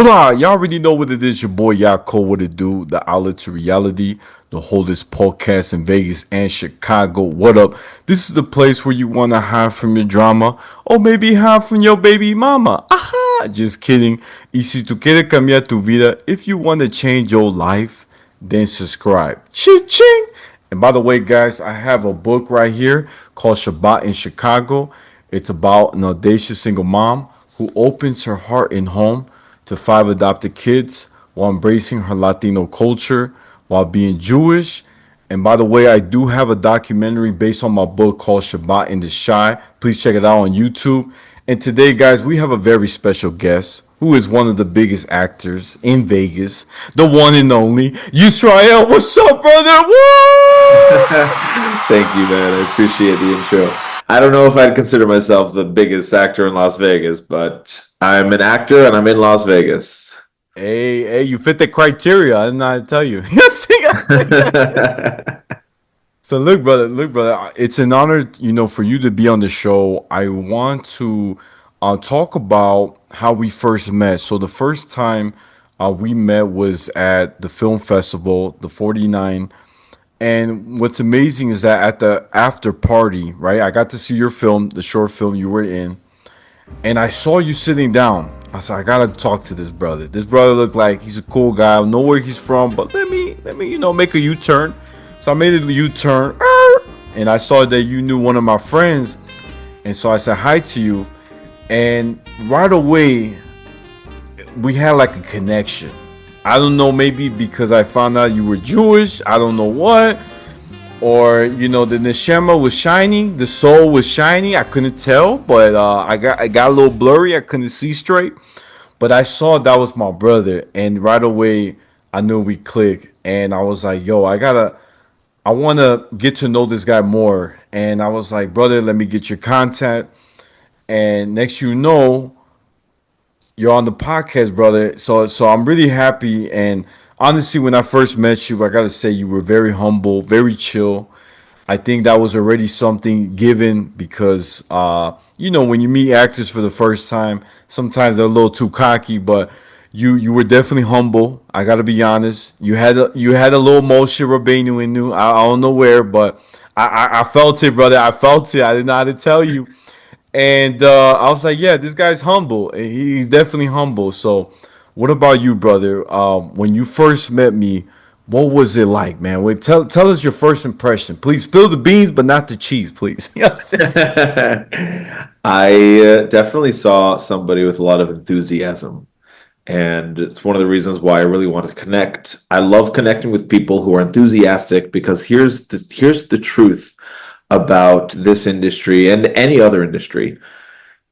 Blah, y'all already know what it is. Your boy Yaakov, what it do? The outlet to reality, the holdest podcast in Vegas and Chicago. What up? This is the place where you want to hide from your drama or maybe hide from your baby mama. Aha! Just kidding. Y si tú quieres cambiar tu vida, if you want to change your life, then subscribe. Ching! And by the way, guys, I have a book right here called Shabbat in Chicago. It's about an audacious single mom who opens her heart and home to 5 adopted kids while embracing her Latino culture while being Jewish. And by the way, I do have a documentary based on my book called Shabbat in the Shy. Please check it out on YouTube. And today, guys, we have a very special guest who is one of the biggest actors in Vegas, the one and only Yisrael. What's up, brother? Woo! Thank you, man. I appreciate the intro. I don't know if I'd consider myself the biggest actor in Las Vegas, but I'm an actor and I'm in Las Vegas. Hey, you fit the criteria. I didn't know how to tell you. So look, brother, it's an honor, for you to be on the show. I want to talk about how we first met. So the first time we met was at the film festival, the 49. And what's amazing is that at the after party, right? I got to see your film, the short film you were in, and I saw you sitting down. I said, I gotta talk to this brother. This brother looked like he's a cool guy. I don't know where he's from, but let me, make a U-turn. So I made a U-turn, and I saw that you knew one of my friends, and so I said hi to you, and right away we had like a connection. I don't know, maybe because I found out you were Jewish. I don't know what. Or, the neshama was shining. The soul was shining. I couldn't tell, but I got a little blurry. I couldn't see straight. But I saw that was my brother. And right away, I knew we clicked. And I was like, yo, I want to get to know this guy more. And I was like, brother, let me get your contact. And next you know, you're on the podcast, brother. So I'm really happy. And honestly, when I first met you, I gotta say you were very humble, very chill. I think that was already something given because when you meet actors for the first time, sometimes they're a little too cocky, but you were definitely humble. I gotta be honest. You had a little Moshe Rabbeinu in you. I don't know where, but I felt it, brother. I felt it. I didn't know how to tell you. And I was like, yeah, this guy's humble. He's definitely humble. So, what about you, brother? When you first met me, what was it like, man? Wait, tell us your first impression. Please spill the beans, but not the cheese, please. I definitely saw somebody with a lot of enthusiasm. And it's one of the reasons why I really want to connect. I love connecting with people who are enthusiastic because here's the truth about this industry and any other industry.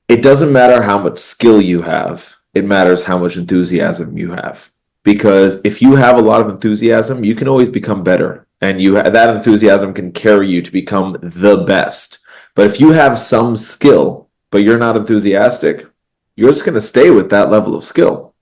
It doesn't matter how much skill you have. It matters how much enthusiasm you have. Because if you have a lot of enthusiasm, you can always become better. And that enthusiasm can carry you to become the best. But if you have some skill, but you're not enthusiastic, you're just going to stay with that level of skill.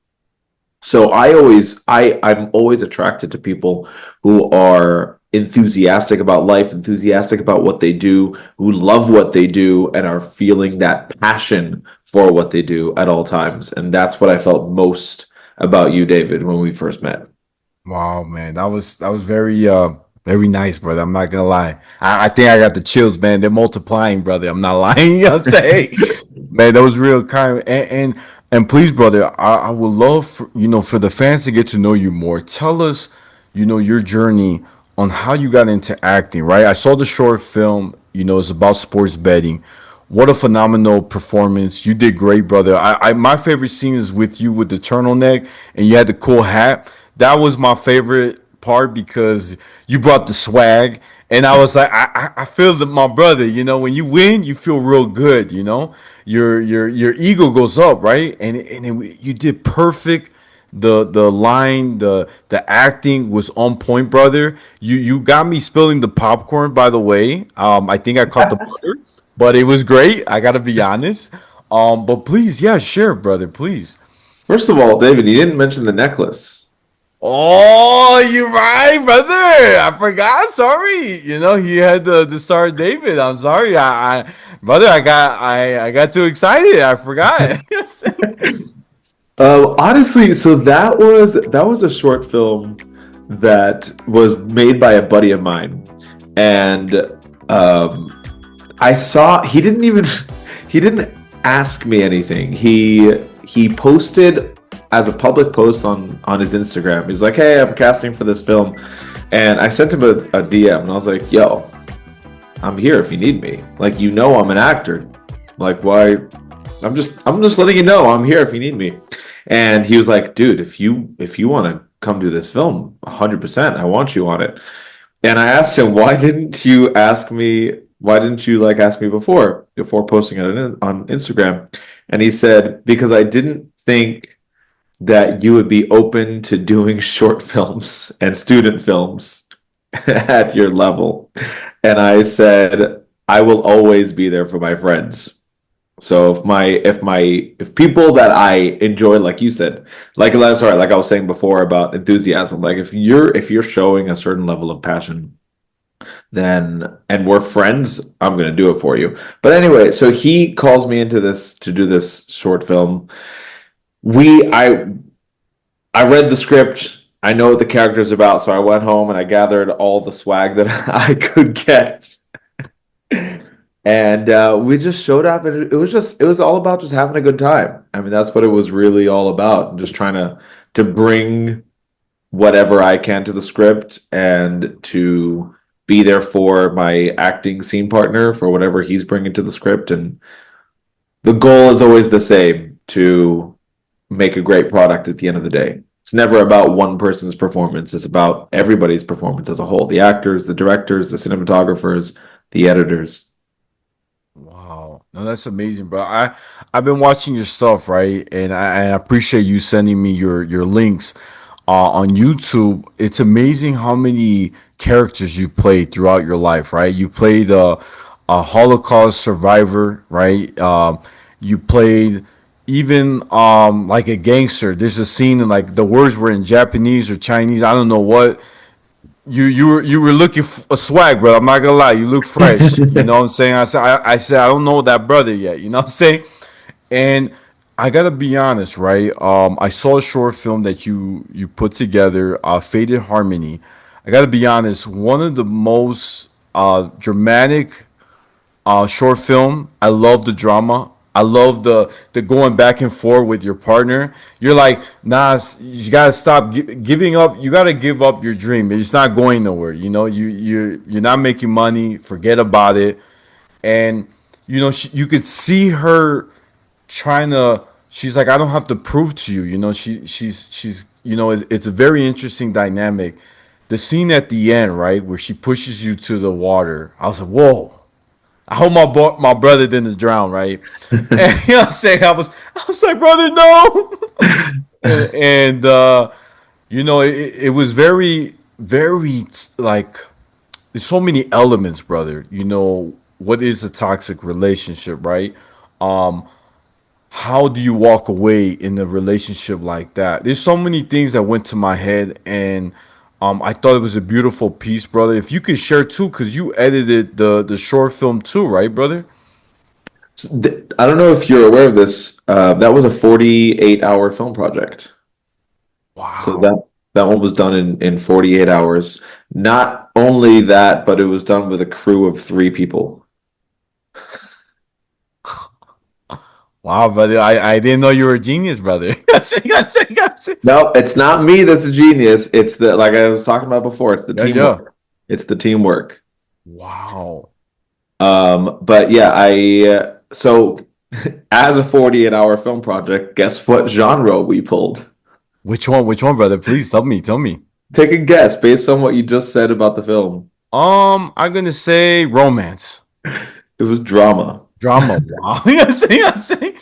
So I'm always attracted to people who are enthusiastic about life, enthusiastic about what they do, who love what they do, and are feeling that passion for what they do at all times. And that's what I felt most about you, David, when we first met. Wow, man, that was very nice, brother. I'm not gonna lie. I think I got the chills, man. They're multiplying, brother. I'm not lying. You know what I'm saying? Man, that was real kind. And please, brother, I would love for the fans to get to know you more. Tell us, your journey on how you got into acting, right? I saw the short film, it's about sports betting. What a phenomenal performance. You did great, brother. My favorite scene is with you with the turtleneck and you had the cool hat. That was my favorite part because you brought the swag. And I was like, I feel that my brother, when you win, you feel real good, Your ego goes up, right? And you did perfect. The line, the acting was on point, brother. You got me spilling the popcorn, by the way. I think I caught the butter, but it was great. I gotta be honest. But please, yeah, share, brother, please. First of all, David, you didn't mention the necklace. Oh, you're right, brother. I forgot. Sorry. He had the star David. I'm sorry. Brother, I got too excited. I forgot. Honestly, so that was a short film that was made by a buddy of mine, and um, I saw he didn't even he didn't ask me anything. He posted as a public post on his Instagram. He's like, "Hey, I'm casting for this film," and I sent him a DM, and I was like, "Yo, I'm here if you need me. Like, I'm an actor. Like, why? I'm just letting you know I'm here if you need me." And he was like, "Dude, if you want to come do this film, 100%, I want you on it." And I asked him, "Why didn't you ask me? Why didn't you like ask me before posting it on Instagram?" And he said, "Because I didn't think that you would be open to doing short films and student films at your level." And I said, "I will always be there for my friends. So if people that I enjoy, like you said, like I was saying before about enthusiasm, like if you're showing a certain level of passion, then and we're friends, I'm gonna do it for you." But anyway, so he calls me into this to do this short film. We I read the script. I know what the character's about, so I went home and I gathered all the swag that I could get, and we just showed up, and it was all about just having a good time. I mean, that's what it was really all about. Just trying to bring whatever I can to the script and to be there for my acting scene partner for whatever he's bringing to the script. And the goal is always the same, to make a great product at the end of the day. It's never about one person's performance. It's about everybody's performance as a whole. The actors, the directors, the cinematographers, the editors. Wow, no, that's amazing, bro. I've been watching your stuff, right, and I appreciate you sending me your links on YouTube. It's amazing how many characters you played throughout your life, right? You played a Holocaust survivor, right? You played even like a gangster. There's a scene and like the words were in Japanese or Chinese. I don't know what you were looking a swag, bro. I'm not gonna lie, you look fresh. You know what I'm saying? I said I don't know that brother yet. You know what I'm saying? And I gotta be honest, right? I saw a short film that you put together, Faded Harmony. I gotta be honest, one of the most dramatic short film. I love the drama. I love the going back and forth with your partner. You're like, nah, you gotta stop giving up. You gotta give up your dream. It's not going nowhere. You know, you're not making money. Forget about it. And you could see her trying to. She's like, I don't have to prove to you. You know, she's it's a very interesting dynamic. The scene at the end, right, where she pushes you to the water. I was like, whoa. I hope my brother didn't drown, right? And you know what I'm saying? I was like, brother, no. And it was very, very like there's so many elements, brother. What is a toxic relationship, right? Um, how do you walk away in a relationship like that? There's so many things that went to my head, and I thought it was a beautiful piece, brother. If you could share too, because you edited the short film too, right, brother? I don't know if you're aware of this. That was a 48-hour film project. So Wow. that one was done in 48 hours. Not only that, but it was done with a crew of 3 people. Wow, brother. I didn't know you were a genius, brother. No, it's not me that's a genius. It's the like I was talking about before. It's the Yeah, yeah. teamwork. It's the teamwork. Wow. But yeah, I so as a 48-hour film project, guess what genre we pulled? Which one? Which one, brother? Please tell me. Tell me. Take a guess based on what you just said about the film. I'm gonna say romance, It was drama. drama. Wow. You know what I'm saying?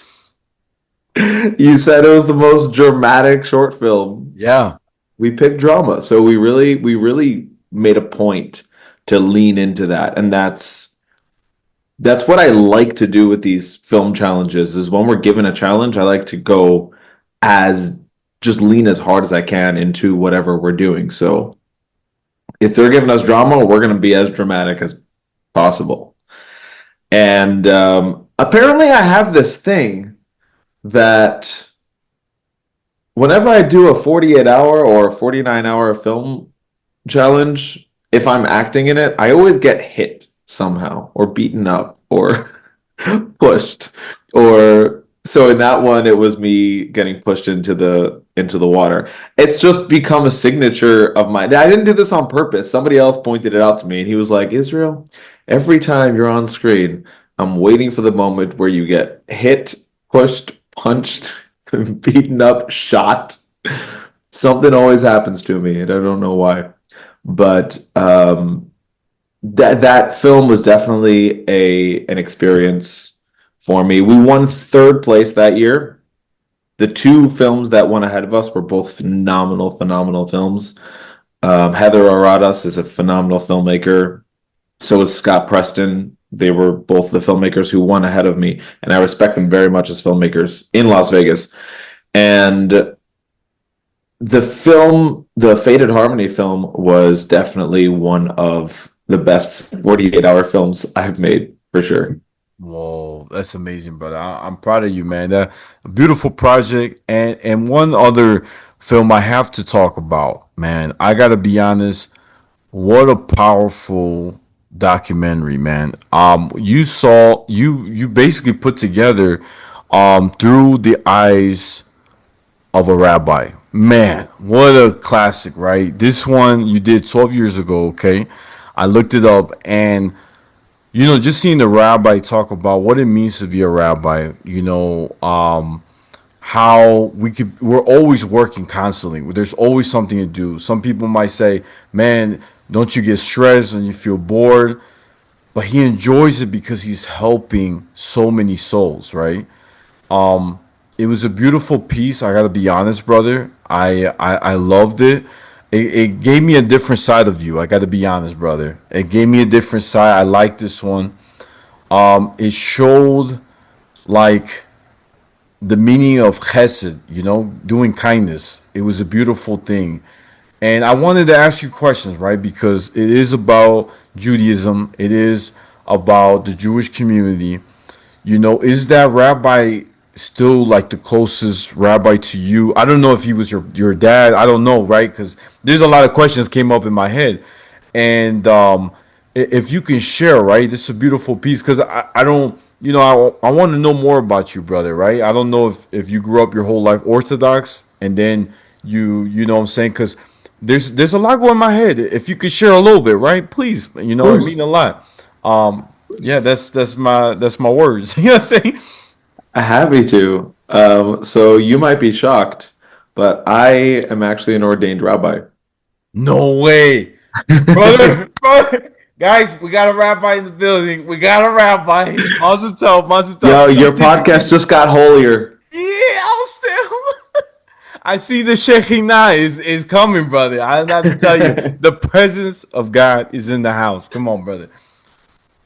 You said it was the most dramatic short film. Yeah. We picked drama, so we really made a point to lean into that, and that's what I like to do with these film challenges. Is when we're given a challenge, I like to go as just lean as hard as I can into whatever we're doing. So if they're giving us drama, we're going to be as dramatic as possible. And apparently, I have this thing that whenever I do a 48 hour or 49-hour film challenge, if I'm acting in it, I always get hit somehow or beaten up or pushed. Or so in that one it was me getting pushed into the water. It's just become a signature of mine. I didn't do this on purpose. Somebody else pointed it out to me and he was like, Israel, every time you're on screen, I'm waiting for the moment where you get hit, pushed, punched, beaten up, shot. Something always happens to me, and I don't know why. But that film was definitely a an experience for me. We won third place that year. The two films that won ahead of us were both phenomenal, phenomenal films. Heather Aradas is a phenomenal filmmaker. So is Scott Preston. They were both the filmmakers who won ahead of me, and I respect them very much as filmmakers in Las Vegas. And the film, the Faded Harmony film, was definitely one of the best 48-hour films I've made for sure. Whoa, that's amazing, brother. I'm proud of you, man. That a beautiful project, and one other film I have to talk about, man. I gotta be honest. What a powerful documentary, man. You basically put together, through the eyes of a rabbi. Man, what a classic, right? This one you did 12 years ago. Okay, I looked it up, and just seeing the rabbi talk about what it means to be a rabbi, how we're always working constantly. There's always something to do. Some people might say, man, don't you get stressed and you feel bored? But he enjoys it because he's helping so many souls, right? It was a beautiful piece. I gotta be honest, brother. I loved it. It gave me a different side of you. I gotta be honest, brother. It gave me a different side. I like this one. It showed like the meaning of chesed, doing kindness. It was a beautiful thing. And I wanted to ask you questions, right? Because it is about Judaism, it is about the Jewish community. Is that rabbi still like the closest rabbi to you? I don't know if he was your dad. I don't know, right? Because there's a lot of questions came up in my head. And if you can share, right? This is a beautiful piece because I don't, I want to know more about you, brother, right? I don't know if you grew up your whole life Orthodox and then you know what I'm saying? Because there's a lot going in my head. If you could share a little bit, right? Please, Of it mean course. a lot. Yeah, that's my words. You know what I'm saying? Happy to. So you might be shocked, but I am actually an ordained rabbi. No way, brother. Guys, we got a rabbi in the building. We got a rabbi. Mazel tov, mazel tov. Yo, your Continue. podcast just got holier. Yeah, I'll still. I see the Shekinah is coming, brother. I have to tell you, the presence of God is in the house. Come on, brother.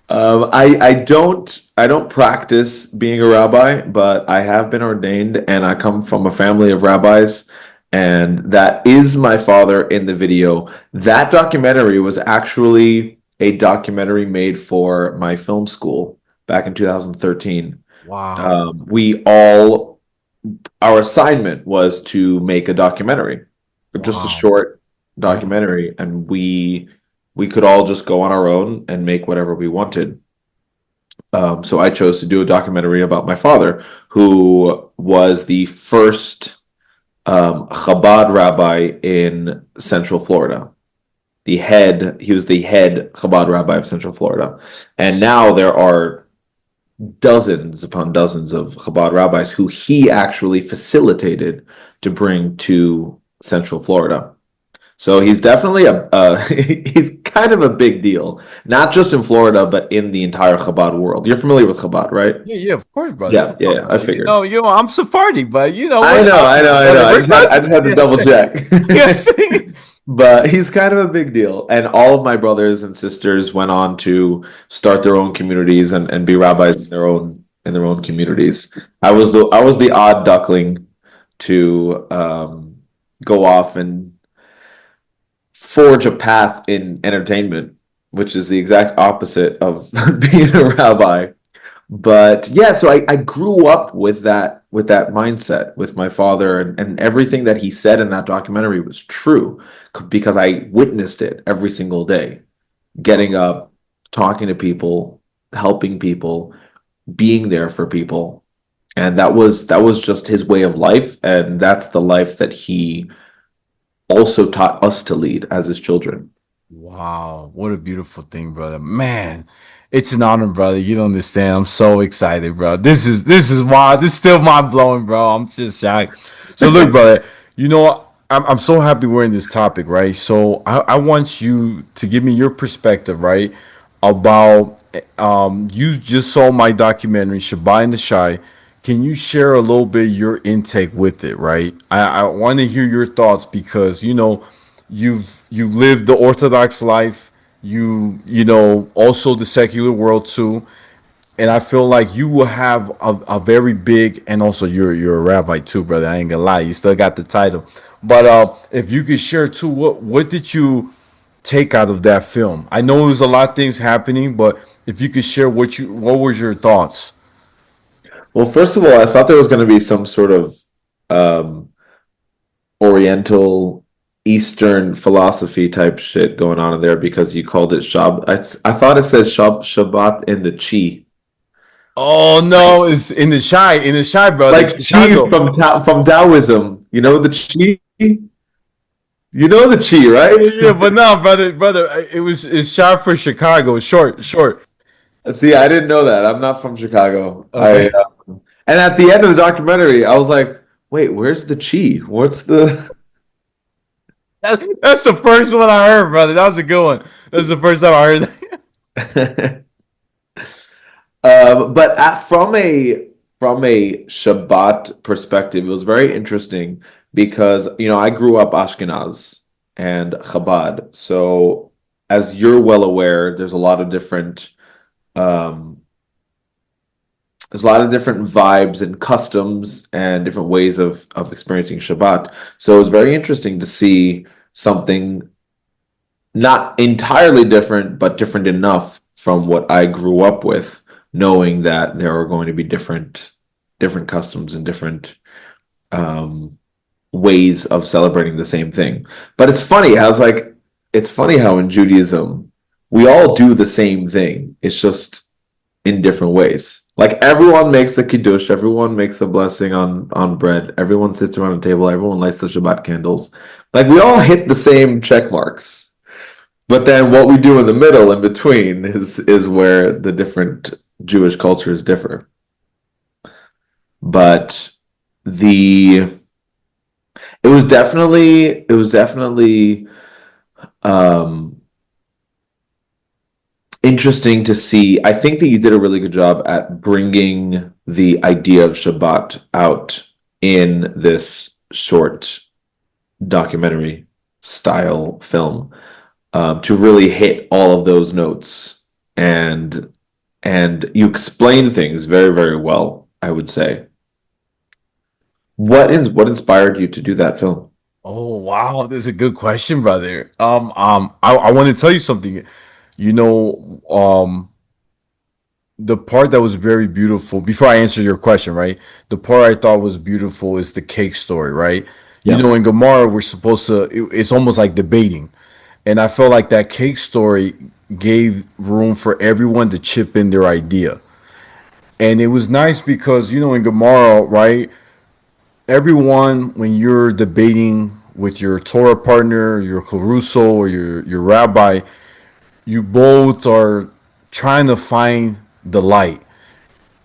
I don't practice being a rabbi, but I have been ordained, and I come from a family of rabbis, and that is my father in the video. That documentary was actually a documentary made for my film school back in 2013. Wow. We all Our assignment was to make a documentary, just a Wow. short Yeah. documentary, and we could all just go on our own and make whatever we wanted. So I chose to do a documentary about my father, who was the first Chabad rabbi in Central Florida. He was the head Chabad rabbi of Central Florida. And now there are dozens upon dozens of Chabad rabbis who he actually facilitated to bring to Central Florida. So he's definitely he's kind of a big deal, not just in Florida, but in the entire Chabad world. You're familiar with Chabad, right? Yeah, yeah, of course, brother. Yeah, Come yeah, on, yeah, I brother. figured. I'm Sephardi, but you know I we're know, I know, cousins, I know. brother. I We're just had cousins. to Yeah. double check. Yes. But he's kind of a big deal. And all of my brothers and sisters went on to start their own communities and be rabbis in their own communities. I was the odd duckling to go off and forge a path in entertainment, which is the exact opposite of being a rabbi. But yeah, so I grew up with that mindset with my father, and everything that he said in that documentary was true because I witnessed it every single day, getting up, talking to people, helping people, being there for people. And that was just his way of life, and that's the life that he also taught us to lead as his children. Wow, what a beautiful thing, brother. Man, it's an honor, brother. You don't understand. I'm so excited, bro. This is wild. This is still mind blowing, bro. I'm just shocked. So look, brother, I'm so happy we're in this topic, right? So I want you to give me your perspective, right? About you just saw my documentary, Shabbat and the Shy. Can you share a little bit your intake with it, right? I want to hear your thoughts because you've lived the Orthodox life, also the secular world too, and I feel like you will have a very big, and also you're a rabbi too, brother. I ain't gonna lie, you still got the title, but if you could share too, what did you take out of that film? I know it was a lot of things happening, but if you could share what was your thoughts? Well, first of all, I thought there was going to be some sort of um, Oriental Eastern philosophy type shit going on in there because you called it I thought it says Shabbat in the chi, Oh no, it's in the shy, brother, like chi Chicago. From Taoism. You know the chi. You know the chi, Yeah, right? yeah, but no, brother, it's shot for Chicago, short. See, I didn't know that. I'm not from Chicago. Okay. And at the end of the documentary, I was like, wait, where's the chi? What's the That's the first one I heard, brother. That was a good one. That's the first time I heard that. But from a Shabbat perspective, it was very interesting because I grew up Ashkenaz and Chabad. So as you're well aware, um, there's a lot of different vibes and customs and different ways of experiencing Shabbat. So it was very interesting to see something not entirely different, but different enough from what I grew up with, knowing that there are going to be different customs and different um, ways of celebrating the same thing. But it's funny how in Judaism we all do the same thing. It's just in different ways. Like everyone makes the kiddush, everyone makes a blessing on bread, everyone sits around a table, everyone lights the Shabbat candles. Like we all hit the same check marks. But then what we do in the middle, in between, is where the different Jewish cultures differ. But the it was definitely um, interesting to see. I think that you did a really good job at bringing the idea of Shabbat out in this short documentary style film, to really hit all of those notes, and you explain things very, very well, I would say. What inspired you to do that film? Oh wow, that's a good question, brother. I want to tell you something. You know, the part that was very beautiful before I answer your question, right? The part I thought was beautiful is the cake story, right? Yeah. In Gemara, we're supposed to, it's almost like debating. And I felt like that cake story gave room for everyone to chip in their idea. And it was nice because, in Gemara, right? Everyone, when you're debating with your Torah partner, your Caruso, or your rabbi, you both are trying to find the light.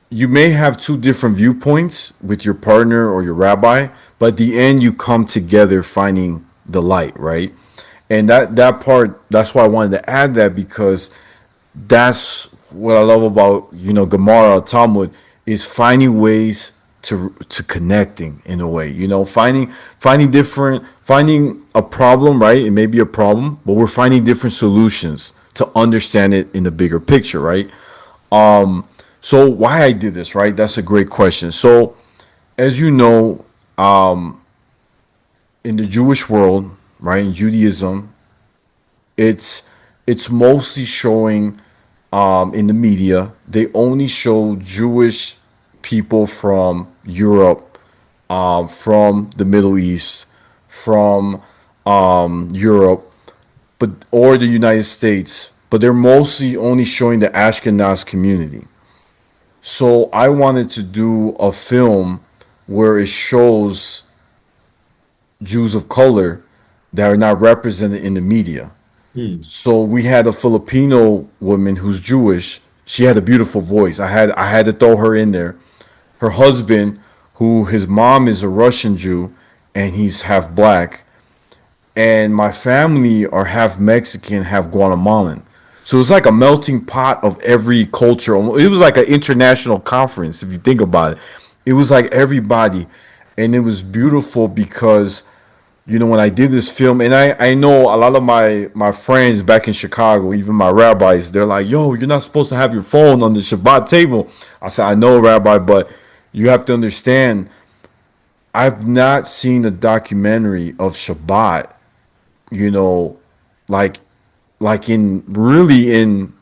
You may have two different viewpoints with your partner or your rabbi, but at the end you come together finding the light, right? And that part, that's why I wanted to add that because that's what I love about Gemara Talmud is finding ways to connecting in a way. Finding a problem, right? It may be a problem, but we're finding different solutions to understand it in the bigger picture, right? So why I did this, right? That's a great question. So as you know, in the Jewish world, right, in Judaism, it's it's mostly showing in the media. They only show Jewish people from Europe, from the Middle East, from Europe, but or the United States. But they're mostly only showing the Ashkenaz community. So I wanted to do a film where it shows Jews of color that are not represented in the media. Hmm. So we had a Filipino woman who's Jewish. She had a beautiful voice. I had to throw her in there. Her husband, who his mom is a Russian Jew and he's half black, and my family are half Mexican, half Guatemalan. So it's like a melting pot of every culture. It was like an international conference, if you think about it. It was like everybody. And it was beautiful because, when I did this film, and I know a lot of my friends back in Chicago, even my rabbis, they're like, yo, you're not supposed to have your phone on the Shabbat table. I said, I know, Rabbi, but you have to understand, I've not seen a documentary of Shabbat, you know, like in really in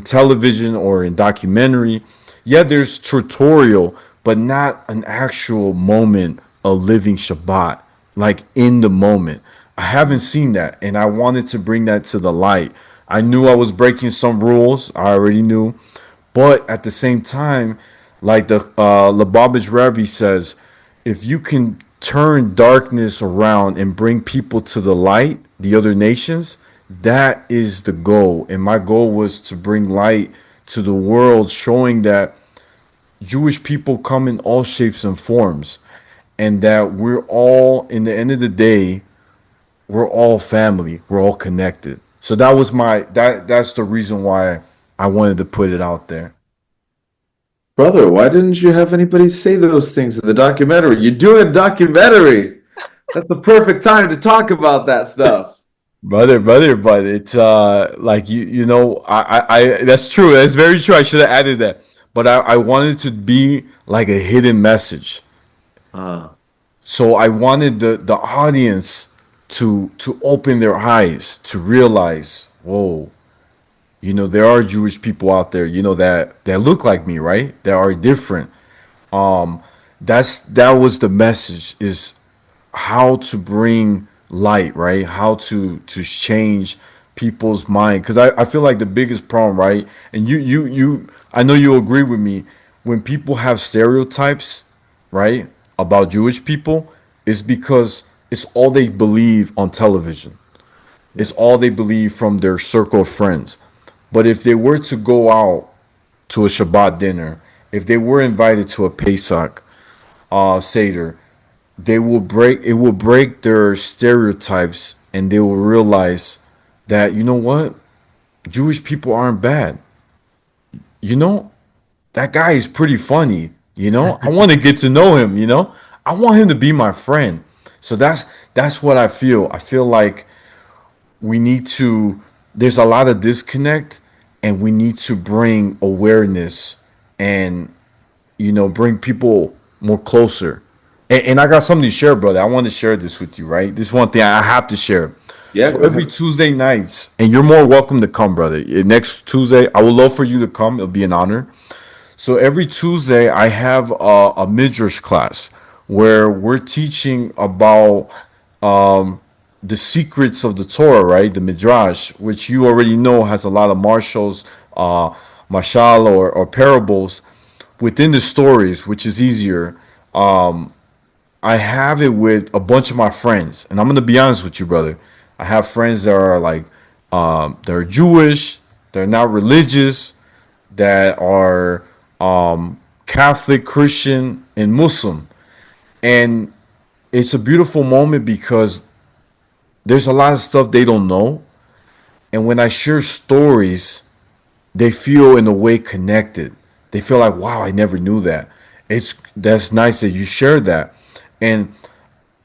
television or in documentary. Yeah, there's tutorial, but not an actual moment of living Shabbat, like in the moment. I haven't seen that, and I wanted to bring that to the light. I knew I was breaking some rules. I already knew, but at the same time, like the Lubavitch Rabbi says, if you can turn darkness around and bring people to the light, the other nations, that is the goal. And my goal was to bring light to the world, showing that Jewish people come in all shapes and forms, and that we're all, in the end of the day, we're all family. We're all connected. So that was that's the reason why I wanted to put it out there. Brother, why didn't you have anybody say those things in the documentary? You're doing a documentary. That's the perfect time to talk about that stuff. Brother, but it's like I that's true. That's very true. I should have added that. But I wanted to be like a hidden message. Ah, So I wanted the audience to open their eyes to realize, whoa, there are Jewish people out there, that look like me, right? That are different. Um, that was the message, is how to bring light, right? How to change people's mind. Because I feel like the biggest problem, right? And you I know you agree with me, when people have stereotypes, right, about Jewish people, is because it's all they believe on television. yeah. It's all they believe from their circle of friends. But if they were to go out to a Shabbat dinner, if they were invited to a Pesach Seder, it will break their stereotypes, and they will realize that, you know what, Jewish people aren't bad. You know, that guy is pretty funny. I want to get to know him. I want him to be my friend. So that's what I feel. I feel like we need to. There's a lot of disconnect, and we need to bring awareness and bring people more closer. And I got something to share, brother. I want to share this with you, right? This one thing I have to share. Yeah, So go every ahead. Tuesday nights, and you're more welcome to come, brother. Next Tuesday, I would love for you to come. It'll be an honor. So every Tuesday, I have a midrash class where we're teaching about the secrets of the Torah, right? The midrash, which you already know has a lot of marshals, mashal, or parables within the stories, which is easier. I have it with a bunch of my friends, and I'm gonna be honest with you, brother. I have friends that are like, they're Jewish, they're not religious, that are Catholic, Christian, and Muslim, and it's a beautiful moment because there's a lot of stuff they don't know, and when I share stories, they feel in a way connected. They feel like, wow, I never knew that. That's nice that you shared that, and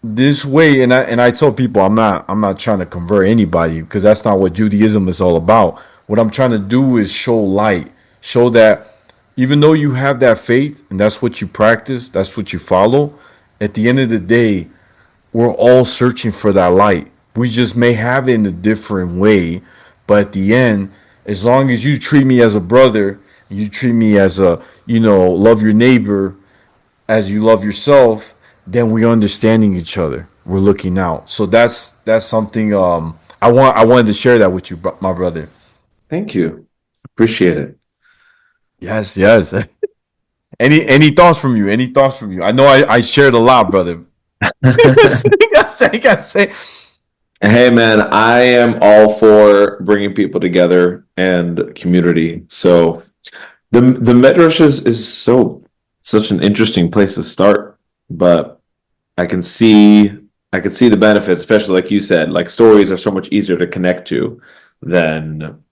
this way, and I tell people, I'm not trying to convert anybody, because that's not what Judaism is all about. What I'm trying to do is show light, show that even though you have that faith and that's what you practice, that's what you follow, at the end of the day, we're all searching for that light. We just may have it in a different way, but at the end, As long as you treat me as a brother, you treat me as a, love your neighbor as you love yourself, then we're understanding each other. We're looking out. So that's something I wanted to share that with you, my brother. Thank you. Appreciate it. Yes, yes. Any thoughts from you? Any thoughts from you? I know I shared a lot, brother. I say. Hey man, I am all for bringing people together and community. So the Medrash is such an interesting place to start, but I can see I can see the benefits, especially like you said, like stories are so much easier to connect to than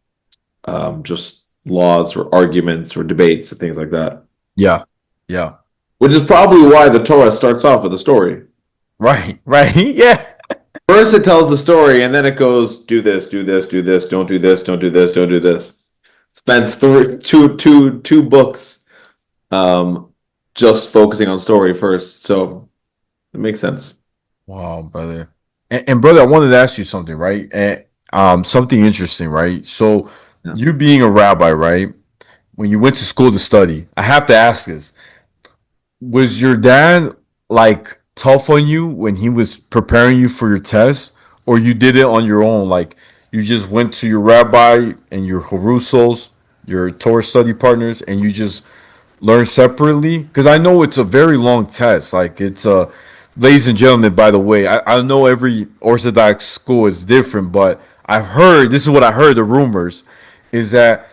just laws or arguments or debates and things like that. Yeah, yeah. Which is probably why the Torah starts off with a story. Right, right. Yeah. First, it tells the story, and then it goes, do this, do this, do this, don't do this, don't do this, don't do this. Spends two books um, just focusing on story first. So it makes sense. Wow, brother. And brother, I wanted to ask you something, right? And something interesting, right? So Yeah. you being a rabbi, right? When you went to school to study, I have to ask this. Was your dad like tough on you when he was preparing you for your test, or you did it on your own? Like you just went to your rabbi and your harusos, your Torah study partners, and you just learned separately? Because I know it's a very long test. Like it's a, ladies and gentlemen, by the way, I know every Orthodox school is different, but I heard this is what I heard. The rumors is that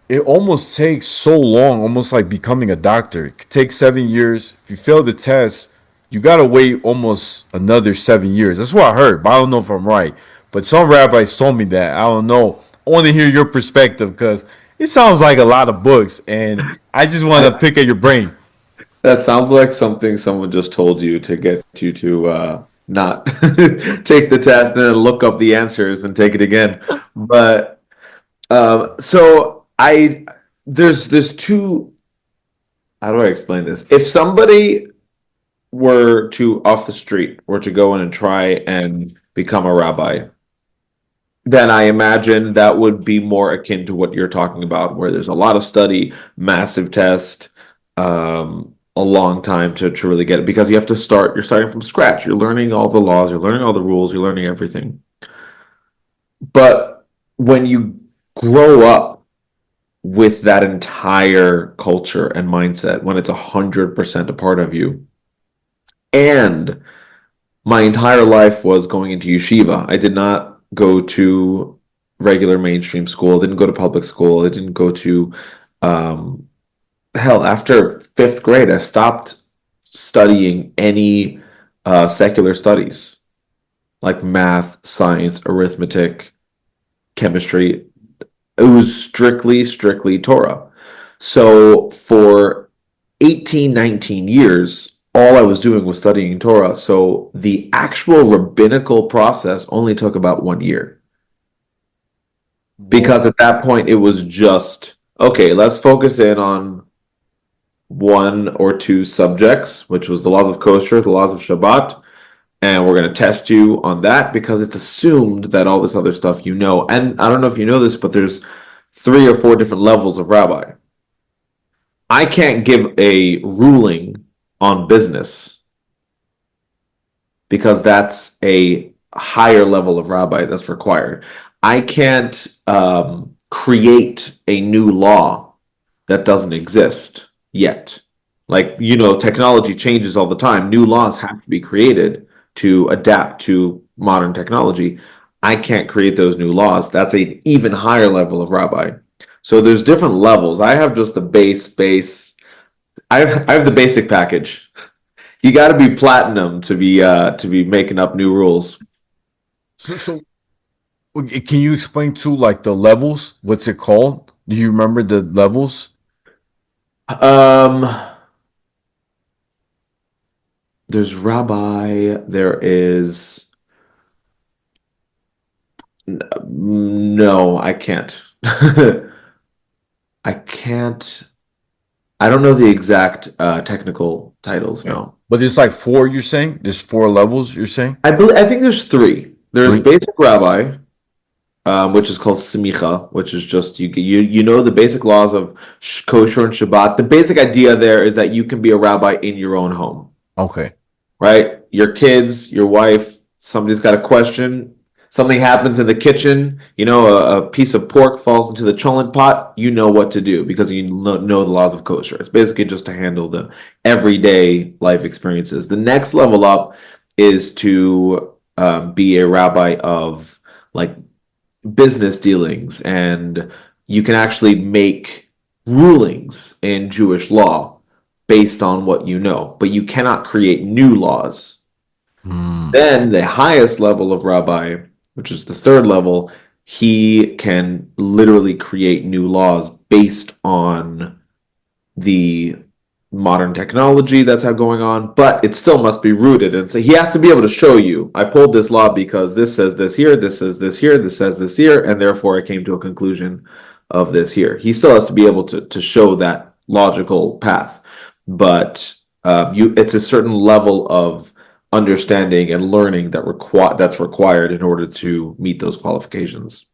it almost takes so long, almost like becoming a doctor. It could take 7 years. If you fail the test, you gotta wait almost another 7 years. That's what I heard, but I don't know if I'm right. But some rabbis told me that. I don't know. I want to hear your perspective because it sounds like a lot of books, and I just want to I, pick at your brain. that sounds like something someone just told you to get you to not take the test and then look up the answers and take it again. But so I there's two. How do I explain this? If somebody were to off the street were to go in and try and become a rabbi, then I imagine that would be more akin to what you're talking about, where there's a lot of study, massive test, a long time to really get it because you have to start, you're starting from scratch. You're learning all the laws, you're learning all the rules, you're learning everything. But when you grow up with that entire culture and mindset, when it's 100% a part of you, and my entire life was going into yeshiva. I did not go to regular mainstream school. I didn't go to public school. I didn't go to um, hell. After fifth grade, I stopped studying any secular studies like math, science, arithmetic, chemistry. It was strictly Torah. So for 18, 19 years, all I was doing was studying Torah. So the actual rabbinical process only took about 1 year. Whoa. Because at that point, it was just, okay, let's focus in on one or two subjects, which was the laws of kosher, the laws of Shabbat, and we're going to test you on that because it's assumed that all this other stuff you know. And I don't know if you know this, but there's 3 or 4 different levels of rabbi. I can't give a ruling on business because that's a higher level of rabbi that's required. I can't create a new law that doesn't exist yet. Like, technology changes all the time. New laws have to be created to adapt to modern technology. I can't create those new laws. That's an even higher level of rabbi. So there's different levels. I have just the base. I have the basic package. You got to be platinum to be making up new rules. So can you explain to like the levels? What's it called? Do you remember the levels? Um, there's rabbi. There is no. I can't. I can't. I don't know the exact technical titles. Okay. No, But it's like four. You're saying there's four levels. You're saying I think there's three. There's three. basic rabbi. which is called smicha, which is just you know the basic laws of kosher and Shabbat. The basic idea there is that you can be a rabbi in your own home, Okay. right? Your kids, your wife, somebody's got a question, something happens in the kitchen, a piece of pork falls into the cholent pot, you know what to do because you know the laws of kosher. It's basically just to handle the everyday life experiences. The next level up is to be a rabbi of like business dealings, and you can actually make rulings in Jewish law based on what you know, but you cannot create new laws. Hmm. Then the highest level of rabbi, which is the third level, he can literally create new laws based on the modern technology that's how going on, but it still must be rooted. And so he has to be able to show you, I pulled this law because this says this here, this says this here, this says this here, and therefore I came to a conclusion of this here. He still has to be able to show that logical path, but it's a certain level of understanding and learning that's required in order to meet those qualifications.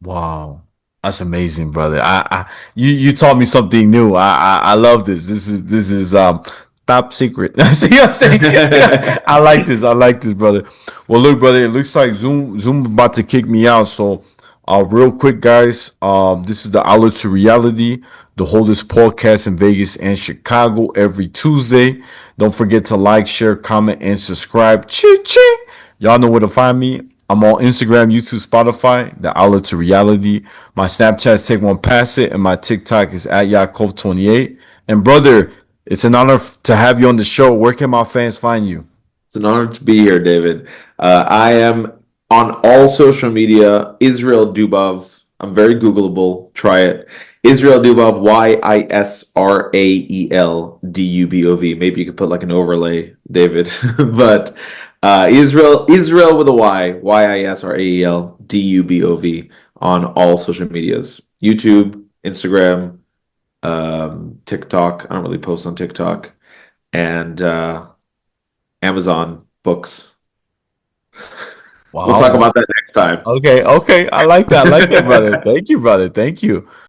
Wow. That's amazing, brother. You taught me something new. I love this. This is top secret. See what I'm saying? I like this. I like this, brother. Well, look, brother, it looks like Zoom about to kick me out. So real quick, guys. This is the Outlet to Reality, the oldest podcast in Vegas and Chicago every Tuesday. Don't forget to like, share, comment, and subscribe. Ching ching. Y'all know where to find me. I'm on Instagram, YouTube, Spotify, the Outlet to Reality. My Snapchat is Take One Pass It, and my TikTok is at Yaakov28. And brother, it's an honor to have you on the show. Where can my fans find you? It's an honor to be here, David. I am on all social media, Israel Dubov. I'm very Googleable. Try it. Israel Dubov, YisraelDubov. Maybe you could put like an overlay, David. But Israel with a YisraelDubov on all social medias. YouTube, Instagram, TikTok. I don't really post on TikTok. And Amazon books. We'll talk Wow. about that next time. Okay, okay. I like that. I like that, brother. Thank you, brother. Thank you.